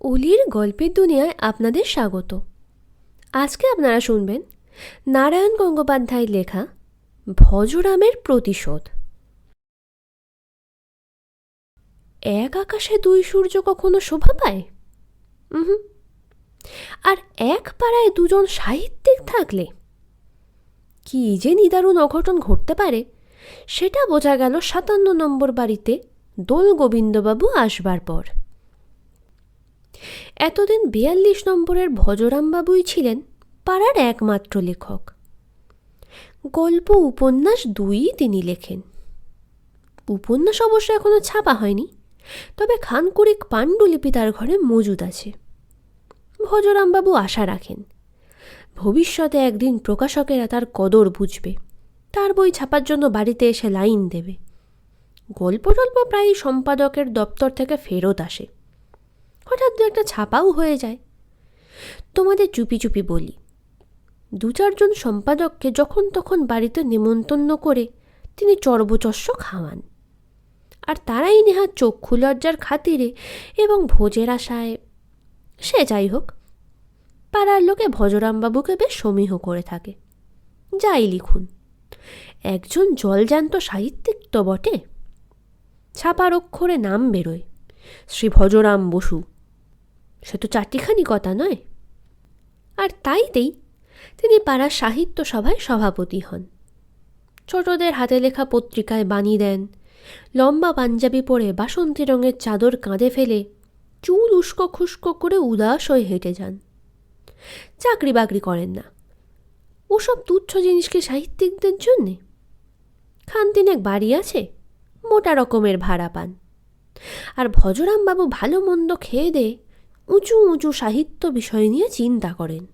অলির গল্পের দুনিয়ায় আপনাদের স্বাগত। আজকে আপনারা শুনবেন নারায়ণ গঙ্গোপাধ্যায়ের লেখা ভজরামের প্রতিশোধ। এক আকাশে দুই সূর্য কখনো শোভা পায়? আর এক পাড়ায় দুজন সাহিত্যিক থাকলে কি যে নিদারুণ অঘটন ঘটতে পারে সেটা বোঝা গেল ৫৭ নম্বর বাড়িতে দোল গোবিন্দবাবু আসবার পর। এতদিন ৪২ নম্বরের ভজরামবাবুই ছিলেন পাড়ার একমাত্র লেখক। গল্প উপন্যাস দুইই তিনি লেখেন। উপন্যাস অবশ্য এখনো ছাপা হয়নি, তবে খানকুড়িক পাণ্ডুলিপি তার ঘরে মজুদ আছে। ভজরামবাবু আশা রাখেন ভবিষ্যতে একদিন প্রকাশকেরা তার কদর বুঝবে, তার বই ছাপার জন্য বাড়িতে এসে লাইন দেবে। গল্প টল্প প্রায়ই সম্পাদকের দপ্তর থেকে ফেরত আসে, হঠাৎ দু একটা ছাপাও হয়ে যায়। তোমাদের চুপি চুপি বলি, ২-৪ জন সম্পাদককে যখন তখন বাড়িতে নেমন্তন্ন করে তিনি চর্বচস্য খাওয়ান, আর তারাই নেহাত চক্ষু লজ্জার খাতিরে এবং ভোজের আশায়, সে যাই হোক, পাড়ার লোকে ভজরামবাবুকে বেশ সমীহ করে থাকে। যাই লিখুন, একজন জলজান্ত সাহিত্যিক তো বটে। ছাপার অক্ষরে নাম বেরোয় শ্রী ভজরাম বসু, সে তো চারটিখানি কথা নয়। আর তাইতেই তিনি পাড়ার সাহিত্য সভায় সভাপতি হন। ছোটদের হাতে লেখা পত্রিকায় বাণী দেন, লম্বা পাঞ্জাবি পরে বাসন্তী রঙের চাদর কাঁধে ফেলে চুল উস্কো খুস্কো করে উদাস হয়ে হেঁটে যান। চাকরি বাকরি করেন না, ওসব তুচ্ছ জিনিসকে সাহিত্যিকদের জন্যে। খানতিনেক বাড়ি আছে, মোটা রকমের ভাড়া পান। আর ভজরামবাবু ভালো মন্দ খেয়ে দিয়ে উঁচু উঁচু সাহিত্য বিষয় নিয়ে চিন্তা করেন।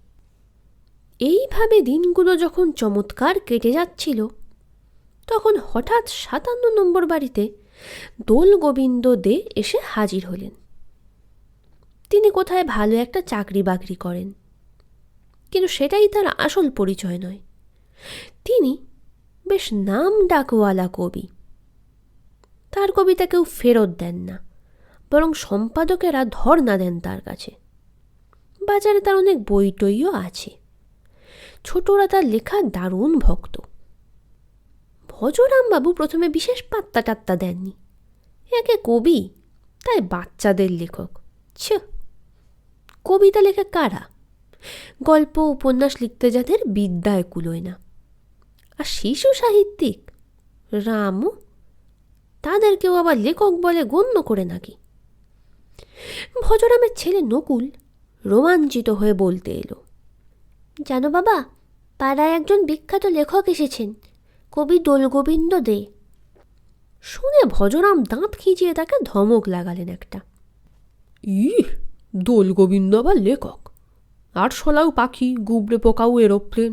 এইভাবে দিনগুলো যখন চমৎকার কেটে যাচ্ছিল, তখন হঠাৎ ৫৭ নম্বর বাড়িতে দোল গোবিন্দ দে এসে হাজির হলেন। তিনি কোথায় ভালো একটা চাকরি বাকরি করেন, কিন্তু সেটাই তার আসল পরিচয় নয়। তিনি বেশ নাম ডাকওয়ালা কবি। তার কবিতা কেউ ফেরত দেন না, বরং সম্পাদকেরা ধর্ণা দেন তার কাছে। বাজারে তার অনেক বই টইও আছে। ছোটরা তার লেখা দারুণ ভক্ত। ভজরামবাবু প্রথমে বিশেষ পাত্তা টাত্তা দেননি। একে কবি, তাই বাচ্চাদের লেখক। কবিতা লেখে কারা? গল্প উপন্যাস লিখতে যাদের বিদ্যায় কুলোয় না। আর শিশু সাহিত্যিক রামও, তাদেরকেও আবার লেখক বলে গণ্য করে নাকি? ভজরামের ছেলে নকুল রোমাঞ্চিত হয়ে বলতে এলো, জানো বাবা, পাড়ায় একজন বিখ্যাত লেখক এসেছেন, কবি দোলগোবিন্দ দে। শুনে ভজরাম দাঁত খিঁচিয়ে তাকে ধমক লাগালেন একটা। দোলগোবিন্দ আবার লেখক? আর শোলাও পাখি, গুবরে পোকাও এরোপ্লেন।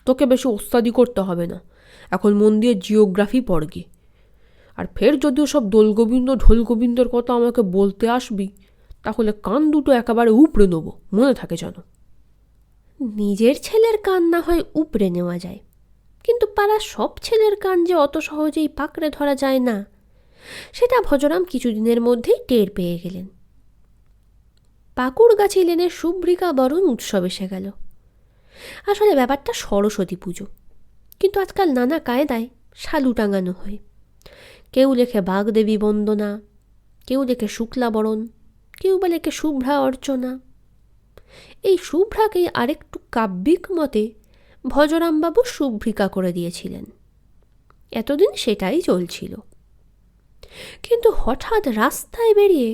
তোকে বেশি ওস্তাদি করতে হবে না, এখন মন দিয়ে জিওগ্রাফি পড়গে। আর ফের যদিও সব দোলগোবিন্দ ঢোলগোবিন্দর কথা আমাকে বলতে আসবি, তাহলে কান দুটো একেবারে উপড়ে নেবো, মনে থাকে যেন। নিজের ছেলের কান না হয় উপড়ে নেওয়া যায়, কিন্তু পাড়ার সব ছেলের কান যে অত সহজেই পাকড়ে ধরা যায় না, সেটা ভজরাম কিছুদিনের মধ্যেই টের পেয়ে গেলেন। পাকুড়গাছি লেনের শুভ্রিকা বরণ উৎসব এসে গেল। আসলে ব্যাপারটা সরস্বতী পুজো, কিন্তু আজকাল নানা কায়দায় শালু টাঙানো হয়। কেউ লেখে বাগদেবী বন্দনা, কেউ লেখে শুক্লাবরণ, কেউ বা লেখে শুভ্রা অর্চনা। এই শুভ্রাকে আরেকটু কাব্যিক মতে ভজরামবাবু শুভ্রিকা করে দিয়েছিলেন। এতদিন সেটাই চলছিল, কিন্তু হঠাৎ রাস্তায় বেরিয়ে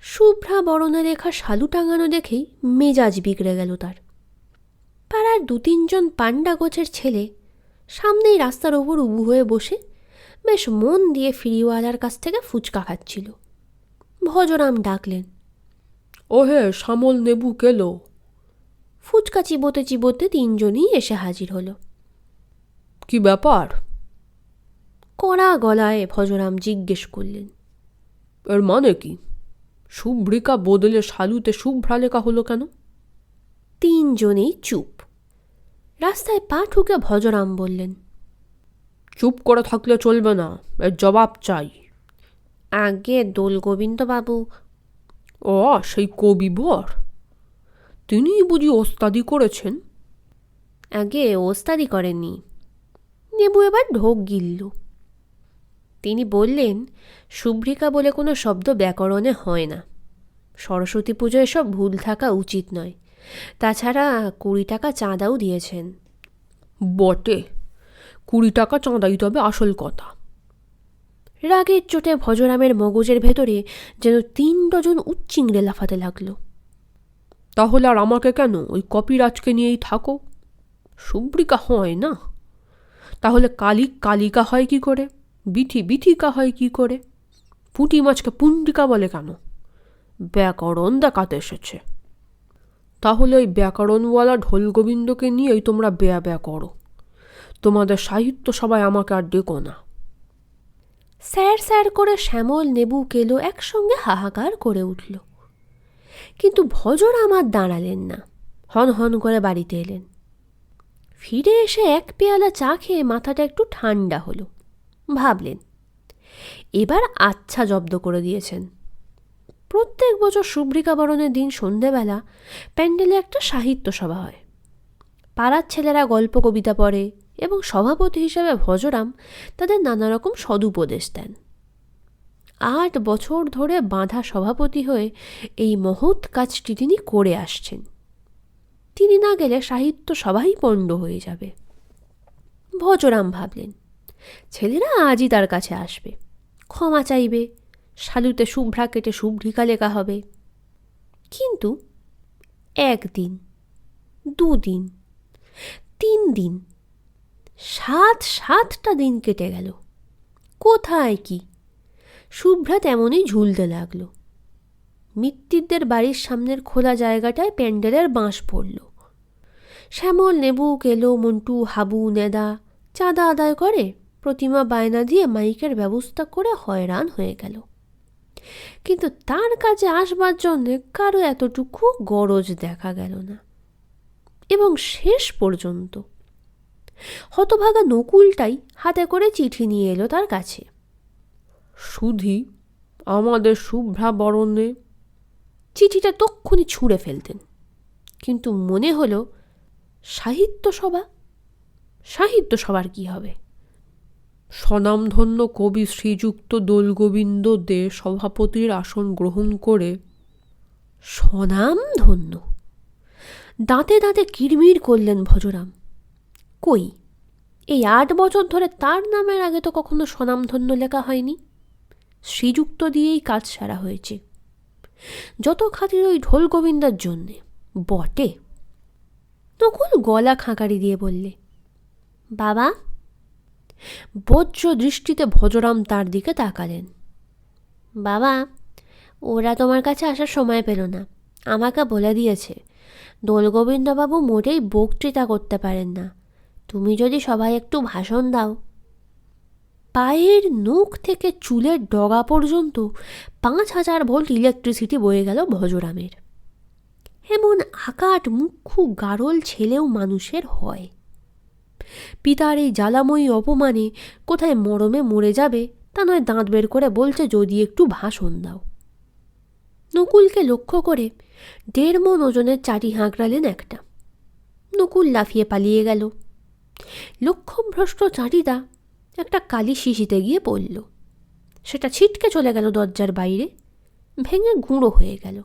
শুভ্রা বরণে লেখা শালু টাঙানো দেখেই মেজাজ বিগড়ে গেল তার। পাড়ার ২-৩ জন পান্ডা গোছের ছেলে সামনেই রাস্তার ওপর উবু হয়ে বসে বেশ মন দিয়ে ফিরিওয়ালার কাছ থেকে ফুচকা খাচ্ছিল। ভজরাম ডাকলেন, ও হে শ্যামল নেবু কেলো। ফুচকা চিবোতে চিবোতে ৩ জনই এসে হাজির হলো। কি ব্যাপার? কড়া গলায় ভজরাম জিজ্ঞেস করলেন। এর মানে কি? শুভ্রিকা বদলে শালুতে শুভ্রা লেখা হলো কেন? ৩ জনেই চুপ। রাস্তায় পা ঠুকে ভজরাম বললেন, চুপ করে থাকলে চলবে না, এর জবাব চাই। আগে দোলগোবিন্দবাবু। ও, সেই কবিবর, তিনি বুঝি ওস্তাদি করেছেন? আগে ওস্তাদি করেননি। নেবু এবার ঢোক গিলল। তিনি বললেন, শুভ্রিকা বলে কোনো শব্দ ব্যাকরণে হয় না। সরস্বতী পুজোয় সব ভুল থাকা উচিত নয়। তাছাড়া 20 টাকা চাঁদাও দিয়েছেন। বটে, 20 টাকা চাঁদাই তবে আসল কথা। রাগের চোটে ভজরামের মগজের ভেতরে যেন 3 ডজন উচ্চিংড়ে লাফাতে লাগলো। তাহলে আর আমাকে কেন ওই কপিরাজকে নিয়েই থাকো? শুভ্রিকা হয় না, তাহলে কালিকা হয় কি করে? বিথিকা হয় কি করে? পুঁটি মাছকে পুণ্ডিকা বলে কেন? ব্যাকরণ দেখাতে এসেছে। তাহলে ওই ব্যাকরণওয়ালা ঢোল গোবিন্দকে নিয়েই তোমরা ব্যা করো। তোমাদের সাহিত্য সভায় আমাকে আর ডেকো না। স্যার স্যার করে শ্যামল, নেবু, কেলো একসঙ্গে হাহাকার করে উঠল। কিন্তু ভজরাম আর দাঁড়ালেন না, হন হন করে বাড়িতে এলেন। ফিরে এসে 1 পেয়ালা চা খেয়ে মাথাটা একটু ঠান্ডা হলো। ভাবলেন, এবার আচ্ছা জব্দ করে দিয়েছেন। প্রত্যেক বছর শুভ্রিকা বরণের দিন সন্ধেবেলা প্যান্ডেলে একটা সাহিত্য সভা হয়। পাড়ার ছেলেরা গল্প কবিতা পড়ে এবং সভাপতি হিসেবে ভজরাম তাদের নানা রকম সদুপদেশ দেন। 8 বছর ধরে বাঁধা সভাপতি হয়ে এই মহৎ কাজটি তিনি করে আসছেন। তিনি না গেলে সাহিত্য সভাই পণ্ড হয়ে যাবে। ভজরাম ভাবলেন, ছেলেরা আজই তার কাছে আসবে, ক্ষমা চাইবে, সালুতে শুভ্রা কেটে শুভ্রিকা লেখা হবে। কিন্তু 1 দিন, 2 দিন, 3 দিন, 7টা দিন কেটে গেল। কোথায় কি? শুভ্রা তেমনই ঝুলতে লাগলো। মিত্তিরদের বাড়ির সামনের খোলা জায়গাটায় প্যান্ডেলের বাঁশ পড়ল। শ্যামল, নেবু, কেলো, মন্টু, হাবু, নেদা চাঁদা আদায় করে প্রতিমা বায়না দিয়ে মাইকের ব্যবস্থা করে হয়রান হয়ে গেল। কিন্তু তার কাছে আসবার জন্যে কারো এতটুকু গরজ দেখা গেল না। এবং শেষ পর্যন্ত হতভাগা নকুলটাই হাতে করে চিঠি নিয়ে এলো তার কাছে। সুধি, আমাদের শুভ্রা বরণে। চিঠিটা তক্ষুনি ছুঁড়ে ফেলতেন, কিন্তু মনে হলো সাহিত্য সভার কি হবে? স্বনামধন্য কবি শ্রীযুক্ত দোলগোবিন্দ দে সভাপতির আসন গ্রহণ করে। স্বনামধন্য? দাঁতে দাঁতে কিরমির করলেন ভজরাম। কই, এই 8 বছর ধরে তার নামের আগে তো কখনো স্বনামধন্য লেখা হয়নি। শ্রীযুক্ত দিয়েই কাজ সারা হয়েছে। যত খাতির ওই ঢোল গোবিন্দার জন্যে বটে। নকুল গলা খাঁকারি দিয়ে বললে, বাবা। বজ্র দৃষ্টিতে ভজরাম তার দিকে তাকালেন। বাবা, ওরা তোমার কাছে আসার সময় পেল না। আমাকে বলে দিয়েছে দোলগোবিন্দবাবু মোটেই বক্তৃতা করতে পারেন না। তুমি যদি সবাই একটু ভাষণ দাও। পায়ের নখ থেকে চুলের ডগা পর্যন্ত 5000 ভোল্ট ইলেকট্রিসিটি বয়ে গেল ভজরামের। এমন আকাট মুখ্য গারল ছেলেও মানুষের হয়। পিতার এই জ্বালাময়ী অপমানে কোথায় মরমে মরে যাবে তা নয় দাঁত বের করে বলছে যদি একটু ভাষণ দাও। নকুলকে লক্ষ্য করে 1.5 মণ ওজনের চাটি হাঁকড়ালেন একটা। নকুল লাফিয়ে পালিয়ে গেল। লক্ষ্যভ্রষ্ট চাটিটা একটা কালি শিশিতে গিয়ে পড়ল। সেটা ছিটকে চলে গেল দরজার বাইরে, ভেঙে গুঁড়ো হয়ে গেল।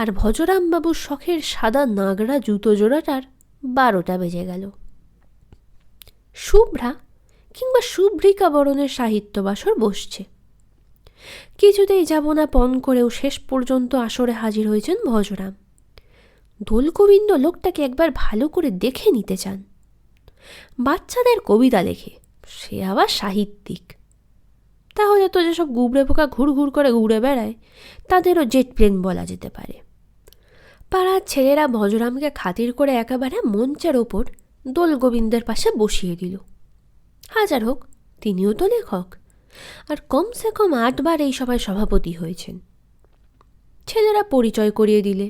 আর ভজরামবাবুর শখের সাদা নাগড়া জুতো জোড়াটার 12টা বেজে গেল। শুভ্রা কিংবা শুভ্রিকা বরণের সাহিত্যবাসর বসছে। কিছুতেই যাব না পণ করেও শেষ পর্যন্ত আসরে হাজির হয়েছেন ভজরাম। দোলগোবিন্দ লোকটাকে একবার ভালো করে দেখে নিতে চান। বাচ্চাদের কবিতা লেখে, সে আবার সাহিত্যিক। তাহলে তো যেসব গুবড়ে পোকা ঘুর করে উড়ে বেড়ায় তাদেরও জেট প্লেন বলা যেতে পারে। পাড়ার ছেলেরা ভজরামকে খাতির করে একেবারে মঞ্চের ওপর দোলগোবিন্দের পাশে বসিয়ে দিল। হাজার হোক, তিনিও তো লেখক, আর কমসে কম 8 বার এই সভায় সভাপতি হয়েছেন। ছেলেরা পরিচয় করিয়ে দিলে।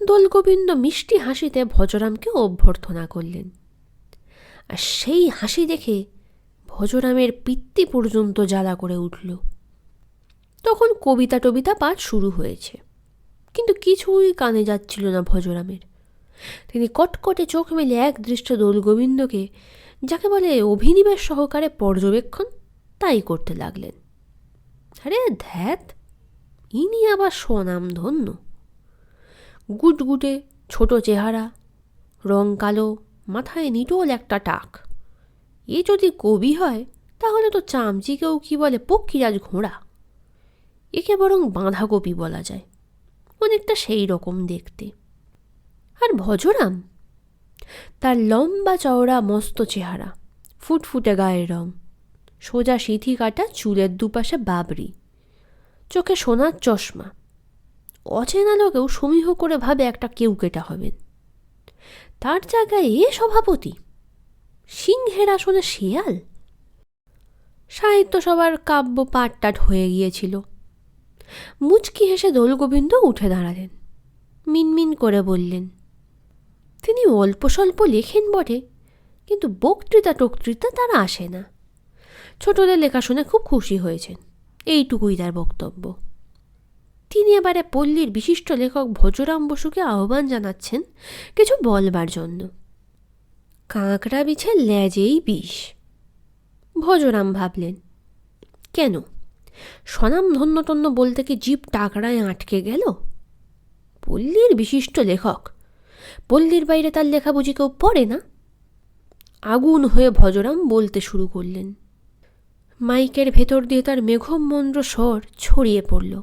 দোলগোবিন্দ মিষ্টি হাসিতে ভজরামকে অভ্যর্থনা করলেন। আর সেই হাসি দেখে ভজরামের পিত্তি পর্যন্ত জ্বালা করে উঠল। তখন কবিতা টবিতা পাঠ শুরু হয়েছে, কিন্তু কিছুই কানে যাচ্ছিল না ভজরামের। তিনি কটকটে চোখ মেলে এক দৃষ্ট দোলগোবিন্দকে, যাকে বলে অভিনিবেশ সহকারে পর্যবেক্ষণ, তাই করতে লাগলেন। আরে ধ্যাত, ইনি আবার স্বনাম ধন্য। গুটগুটে ছোট চেহারা, রং কালো, মাথায় নিটোল একটা টাক। এ যদি কবি হয় তাহলে তো চামচিকেও কি বলে পক্ষীরাজ ঘোড়া। একে বরং বাঁধাকপি বলা যায়, অনেকটা সেই রকম দেখতে। আর ভজরাম, তার লম্বা চওড়া মস্ত চেহারা, ফুটফুটে গায়ের রং, সোজা সিঁথি কাটা চুলের দুপাশে বাবরি, চোখে সোনার চশমা। অচেনা লোকেও সমীহ করে ভাবে একটা কেউকেটা হবেন। তার জায়গায় এ সভাপতি, সিংহের আসনে শেয়াল। সাহিত্য সবার কাব্য পাটটাট হয়ে গিয়েছিল। মুচকি হেসে দোলগোবিন্দ উঠে দাঁড়ালেন, মিনমিন করে বললেন, তিনি অল্প স্বল্প লেখেন বটে, কিন্তু বক্তৃতা টক্তৃতা তার আসে না। ছোটদের লেখা শুনে খুব খুশি হয়েছেন, এইটুকুই তার বক্তব্য। তিনি এবারে পল্লীর বিশিষ্ট লেখক ভজরাম বসুকে আহ্বান জানাচ্ছেন কিছু বলবার জন্য। কাঁকড়া বিছে লেজেই বিষ। ভজরাম ভাবলেন, কেন, স্বনাম ধন্যটন্য বলতে কি জিভ টাকরায় আটকে গেল? পল্লীর বিশিষ্ট লেখক, পল্লীর বাইরে তার লেখা বুঝি কেউ পড়ে না? আগুন হয়ে ভজরাম বলতে শুরু করলেন। মাইকের ভেতর দিয়ে তার মেঘমন্দ্র স্বর ছড়িয়ে পড়ল।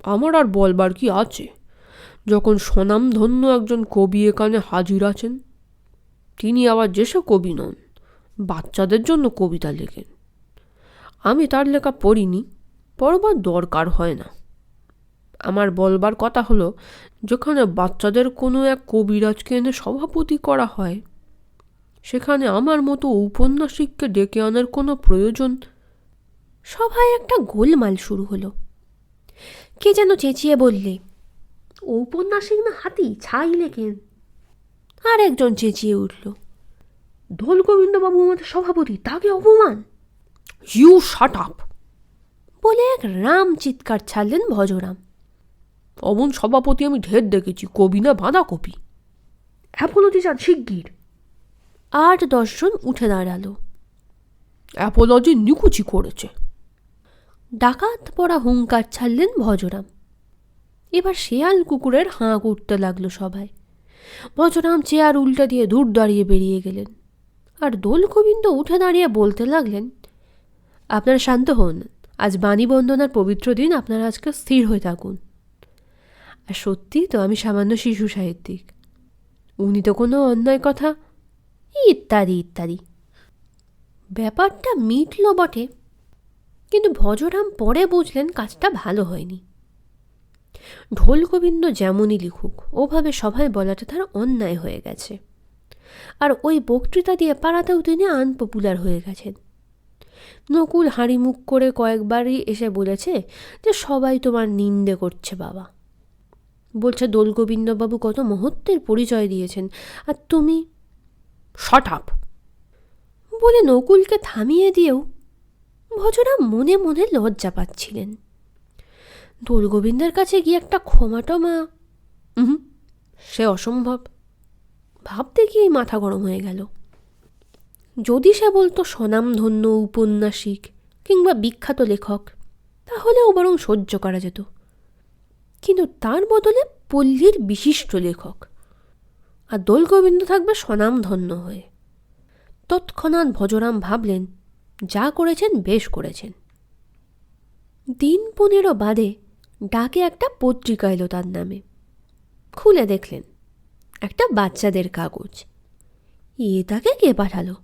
আমার আর বলবার কি আছে, যখন স্বনামধন্য একজন কবি এখানে হাজির আছেন। তিনি আবার যেসব কবি নন, বাচ্চাদের জন্য কবিতা লেখেন। আমি তার লেখা পড়িনি, পড়বার দরকার হয় না। আমার বলবার কথা হলো, যেখানে বাচ্চাদের কোনো এক কবিরাজকে এনে সভাপতি করা হয়, সেখানে আমার মতো ঔপন্যাসিককে ডেকে আনার কোনো প্রয়োজন। সভায় একটা গোলমাল শুরু হলো। কে যেন চেঁচিয়ে বললে, ঔপন্যাসিক না হাতি, ছাই লেখেন। আর একজন চেঁচিয়ে উঠল, দোলগোবিন্দবাবু আমাদের সভাপতি, তাকে অপমান। ইউ শাট আপ বলে এক রাম চিৎকার ছাড়লেন ভজরাম। অমন সভাপতি আমি ঢের দেখেছি, কবি না বাঁধাকপি। অ্যাপোলজি চান শিগগির। 8-10 জন উঠে দাঁড়ালো। অ্যাপোলজি নিকুচি করেছে। ডাকাত পড়া হুঙ্কার ছাড়লেন ভজরাম। এবার শেয়াল কুকুরের হাঁক উঠতে লাগলো সবাই। ভজরাম চেয়ার উল্টে দিয়ে দূর দাঁড়িয়ে বেরিয়ে গেলেন। আর দোলগোবিন্দ উঠে দাঁড়িয়ে বলতে লাগলেন, আপনারা শান্ত হন, আজ বাণী বন্দনার পবিত্র দিন, আপনারা আজকে স্থির হয়ে থাকুন। আর সত্যি তো আমি সামান্য শিশু সাহিত্যিক, উনি তো কোনো অন্যায় কথা, ইত্যাদি ইত্যাদি। ব্যাপারটা মিটল বটে, কিন্তু ভজরাম পরে বুঝলেন কাজটা ভালো হয়নি। ঢোলগোবিন্দ যেমনই লিখুক, ওভাবে সভায় বলাটা তার অন্যায় হয়ে গেছে। আর ওই বক্তৃতা দিয়ে পাড়াতেও তিনি আনপপুলার হয়ে গেছেন। নকুল হাঁড়ি মুখ করে কয়েকবারই এসে বলেছে যে সবাই তোমার নিন্দে করছে বাবা। বলছে দোলগোবিন্দবাবু কত মহত্বের পরিচয় দিয়েছেন, আর তুমি শাট আপ বলে নকুলকে থামিয়ে দিয়েও ভজরাম মনে মনে লজ্জা পাচ্ছিলেন। দোলগোবিন্দের কাছে গিয়ে একটা ক্ষমা টমা, সে অসম্ভব। ভাবতে গিয়েই মাথা গরম হয়ে গেল। যদি সে বলতো স্বনামধন্য ঔপন্যাসিক কিংবা বিখ্যাত লেখক, তাহলেও বরং সহ্য করা যেত, কিন্তু তার বদলে পল্লীর বিশিষ্ট লেখক, আর দোলগোবিন্দ থাকবে স্বনামধন্য হয়ে। তৎক্ষণাৎ ভজরাম ভাবলেন, যা করেছেন বেশ করেছেন। দিন 15 বাদে ডাকে একটা পত্রিকা এলো তার নামে। খুলে দেখলেন একটা বাচ্চাদের কাগজ। এ তাকে কে পাঠালো?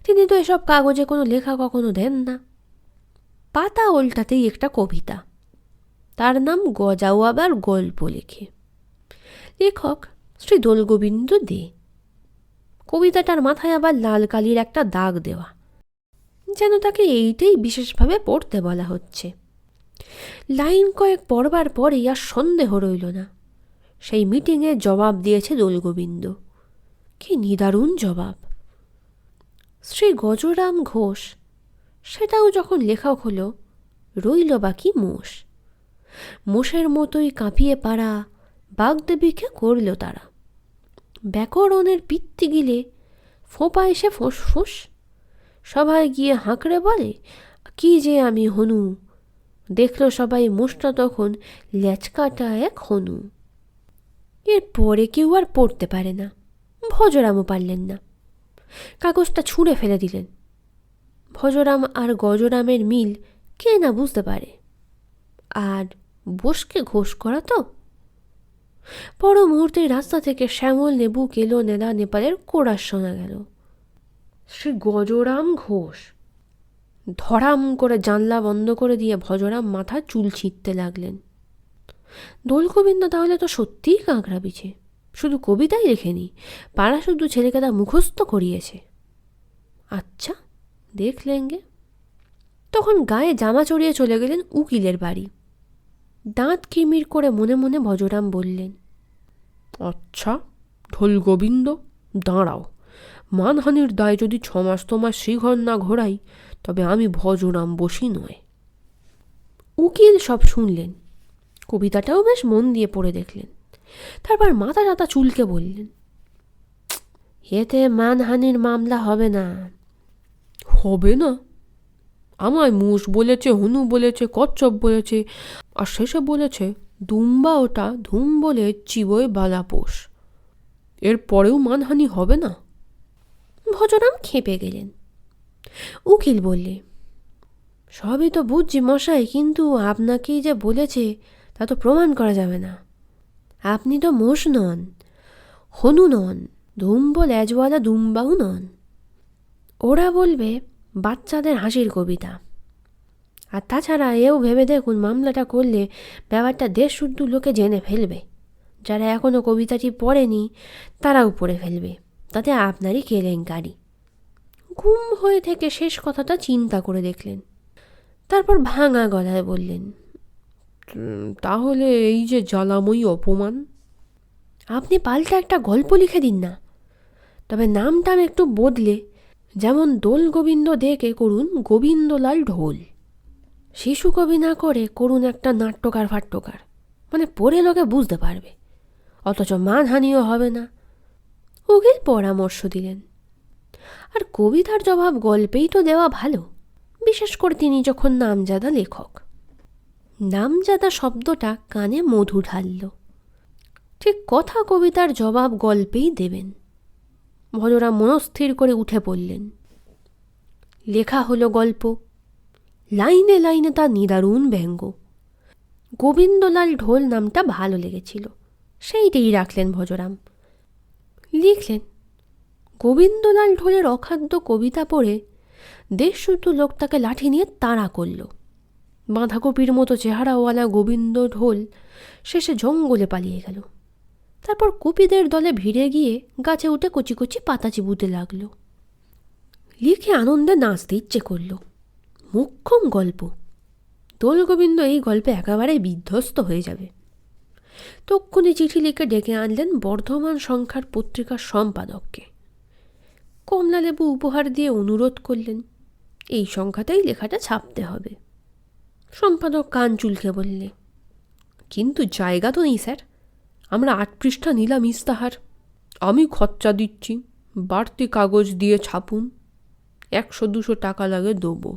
তিনি তো এসব কাগজে কোনো লেখা কখনো দেন না। পাতা ওল্টাতেই একটা কবিতা, তার নাম গজাও আবার গল্প লেখে। লেখক শ্রী দোলগোবিন্দ দে। কবিতাটার মাথায় আবার লাল কালির একটা দাগ দেওয়া, যেন তাকে এইটাই বিশেষভাবে পড়তে বলা হচ্ছে। লাইন কয়েক পড়বার পরেই আর সন্দেহ রইল না, সেই মিটিংয়ে জবাব দিয়েছে দোলগোবিন্দ। কি নিদারুণ জবাব! শ্রী গজরাম ঘোষ, সেটাও যখন লেখক হলো, রইল বাকি মোষ। মোষের মতোই কাঁপিয়ে পাড়া বাগদেবীকে করল তারা। ব্যাকরণের পিত্তি গিলে ফোঁপা এসে ফোঁস। সবাই গিয়ে হাঁকড়ে বলে, কি যে আমি হনু। দেখল সবাই মোষটা তখন ল্যাচকাটা এক হনু। এরপরে কেউ আর পড়তে পারে না, ভজরামও পারলেন না। কাগজটা ছুঁড়ে ফেলে দিলেন। ভজরাম আর গজরামের মিল কে না বুঝতে পারে। আর বোসকে ঘোষ করা তো। পর মুহূর্তে রাস্তা থেকে শ্যামল নেবু কেলো নেলা নেপালের কোরাস শোনা গেল। সে গজরাম ঘোষ। ধরাম করে জানলা বন্ধ করে দিয়ে ভজরাম মাথা চুল ছিঁড়তে লাগলেন। দোলগোবিন্দ তাহলে তো সত্যিই কাঁকড়া বিছে, শুধু কবিতাই লেখেনি, পাড়া শুধু ছেলেকে তা মুখস্থ করিয়েছে। আচ্ছা, দেখলেনগে। তখন গায়ে জামা চড়িয়ে চলে গেলেন উকিলের বাড়ি। দাঁত কিমির করে মনে মনে ভজরাম বললেন, আচ্ছা ঢোল গোবিন্দ, দাঁড়াও। মানহানির দায় যদি 6 মাস তোমার শ্রীঘর না ঘোরাই, তবে আমি ভজরাম বসি নয়। উকিল সব শুনলেন, কবিতাটাও বেশ মন দিয়ে পড়ে দেখলেন। তারপর মাথা টাতা চুলকে বললেন, এতে মানহানির মামলা হবে না। হবে না? আমায় মুষ বলেছে, হনু বলেছে, কচ্ছপ বলেছে, আর শেষে বলেছে দুম্বা ওটা ধুম বলে চিবই বালাপোষ। এর পরেও মানহানি হবে না? ভজরাম খেপে গেলেন। উকিল বললে, সবই তো বুঝছি মশাই, কিন্তু আপনাকেই যে বলেছে তা তো প্রমাণ করা যাবে না। আপনি তো মোষ নন, হনু নন, ধুম্ব ল্যাজওয়ালা দুম্বাও নন। ওরা বলবে বাচ্চাদের হাসির কবিতা। আর তাছাড়া এও ভেবে দেখুন, মামলাটা করলে ব্যাপারটা দেশ শুদ্ধ লোকে জেনে ফেলবে। যারা এখনও কবিতাটি পড়েনি তারাও পড়ে ফেলবে, তাতে আপনারই কেলেঙ্কারি। ঘুম হয়ে থেকে শেষ কথাটা চিন্তা করে দেখলেন। তারপর ভাঙা গলায় বললেন, তাহলে এই যে জ্বালাময়ী অপমান। আপনি পাল্টা একটা গল্প লিখে দিন না, তবে নামটাম একটু বদলে, যেমন দোল গোবিন্দ দেকে করুন গোবিন্দলাল ঢোল। শিশু কবি না করে করুন একটা নাট্যকার ফাট্যকার, মানে পড়ে লোকে বুঝতে পারবে, অথচ মানহানিও হবে না। উকিল পরামর্শ দিলেন। আর কবিতার জবাব গল্পেই তো দেওয়া ভালো, বিশেষ করে তিনি যখন নামজাদা লেখক। নামজাদা শব্দটা কানে মধু ঢালল। ঠিক কথা, কবিতার জবাব গল্পেই দেবেন। ভজরাম মনস্থির করে উঠে পড়লেন। লেখা হলো গল্প, লাইনে লাইনে তা নিদারুণ ব্যঙ্গ। গোবিন্দলাল ঢোল নামটা ভালো লেগেছিল, সেইটাই রাখলেন ভজরাম। লিখলেন, গোবিন্দলাল ঢোলের অখাদ্য কবিতা পড়ে দেশশুদ্ধ লোকটাকে লাঠি নিয়ে তাড়া করল। বাঁধাকপির মতো চেহারাওয়ালা গোবিন্দ ঢোল শেষে জঙ্গলে পালিয়ে গেল। তারপর কপিদের দলে ভিড়ে গিয়ে গাছে উঠে কচি কচি পাতা চিবুতে লাগলো। লিখে আনন্দে নাচতে ইচ্ছে করল। মোক্ষম গল্প। দোলগোবিন্দ এই গল্পে একেবারে বিধ্বস্ত হয়ে যাবে। তক্ষুনি চিঠি লিখে ডেকে আনলেন বর্ধমান সংখ্যার পত্রিকার সম্পাদককে। কমলালেবু উপহার দিয়ে অনুরোধ করলেন, এই সংখ্যাতেই লেখাটা ছাপতে হবে। সম্পাদক কান চুলকে বললে, কিন্তু জায়গা তো নেই স্যার, আমরা 8 পৃষ্ঠা নিলাম ইস্তাহার। আমি খরচা দিচ্ছি, বাড়তি কাগজ দিয়ে ছাপুন, 100-200 টাকা লাগে দেবো।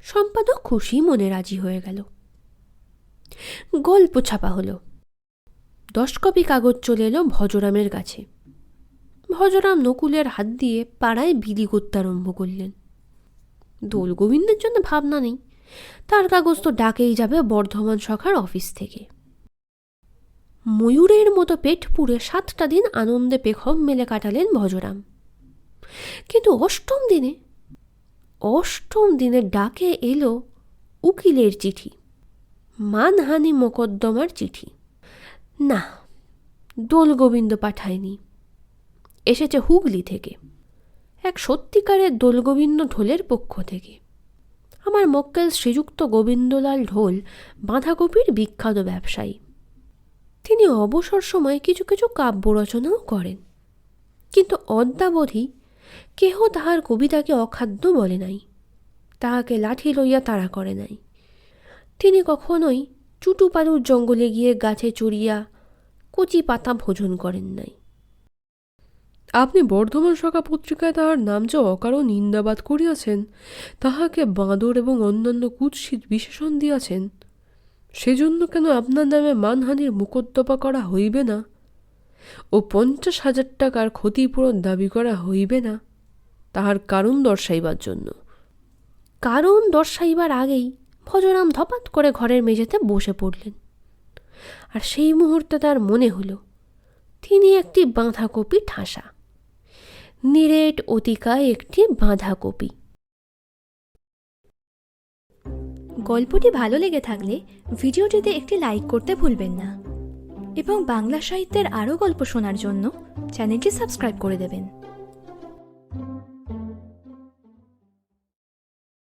সম্পাদক খুশি মনে রাজি হয়ে গেল। গল্প ছাপা হলো। 10 কপি কাগজ চলে এলো ভজরামের কাছে। ভজরাম নকুলের হাত দিয়ে পাড়ায় বিলি করতে আরম্ভ করলেন। দোলগোবিন্দের জন্য ভাবনা নেই, তার কাগজ তো ডাকেই যাবে বর্ধমান শাখার অফিস থেকে। ময়ূরের মতো পেট পুড়ে 7টা দিন আনন্দে পেখম মেলে কাটালেন ভজরাম। কিন্তু অষ্টম দিনের ডাকে এলো উকিলের চিঠি, মানহানি মোকদ্দমার চিঠি। না, দোলগোবিন্দ পাঠায়নি, এসেছে হুগলি থেকে, এক সত্যিকারের দোলগোবিন্দ ঢোলের পক্ষ থেকে। আমার মক্কেল শ্রীযুক্ত গোবিন্দলাল ঢোল বাঁধাকপির বিখ্যাত ব্যবসায়ী। তিনি অবসর সময়ে কিছু কিছু কাব্য রচনাও করেন, কিন্তু অদ্যাবধি কেহ তাহার কবিতাকে অখাদ্য বলে নাই। তাহাকে লাঠি লইয়া তাড়া করে নাই। তিনি কখনোই চুটুপাড়ুর জঙ্গলে গিয়ে গাছে চড়িয়া কচি পাতা ভোজন করেন নাই। আপনি বর্ধমান শাখা পত্রিকায় তাহার নাম যে অকারণ নিন্দাবাদ করিয়াছেন, তাহাকে বাঁদর এবং অন্যান্য কুৎসিত বিশেষণ দিয়াছেন, সেজন্য কেন আপনার নামে মানহানির মোকদ্দমা করা হইবে না ও 50,000 টাকার ক্ষতিপূরণ দাবি করা হইবে না, তাহার কারণ দর্শাইবার জন্য? কারণ দর্শাইবার আগেই ভজরাম ধপাত করে ঘরের মেঝেতে বসে পড়লেন। আর সেই মুহূর্তে তার মনে হলো তিনি একটি বাঁধাকপি ঠাসা, নিরেট অতিকায় একটি বাঁধাকপি। গল্পটি ভালো লেগে থাকলে ভিডিওটিতে একটি লাইক করতে ভুলবেন না এবং বাংলা সাহিত্যের আরও গল্প শোনার জন্য চ্যানেলটি সাবস্ক্রাইব করে দেবেন।